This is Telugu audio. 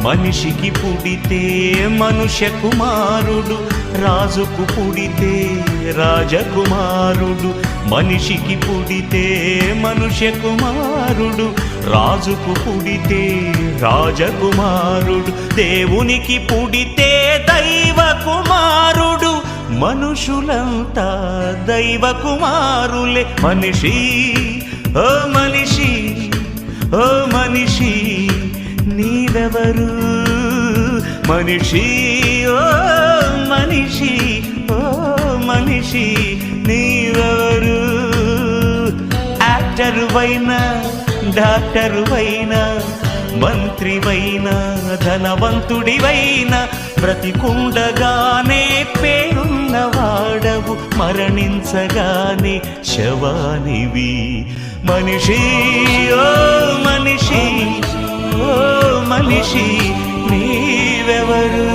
మనిషికి పుడితే మనుష్య కుమారుడు, రాజుకు పుడితే రాజకుమారుడు. మనిషికి పుడితే మనుష్య కుమారుడు, రాజుకు పుడితే రాజకుమారుడు. దేవునికి పుడితే దైవ కుమారుడు, మనుషులంతా దైవ కుమారులే. మనిషి ఓ మనిషి, ఓ మనిషి నీవెవరు? మనిషి ఓ మనిషి, ఓ మనిషి నీవెవరు? యాక్టరువైనా డాక్టరువైనా మంత్రివైనా ధనవంతుడివైనా బ్రతికుండగానే పేరున్నవాడవు, మరణించగానే శవానివి. మనిషి ఓ మనిషి, ఓ మనిషి నీవెవరు?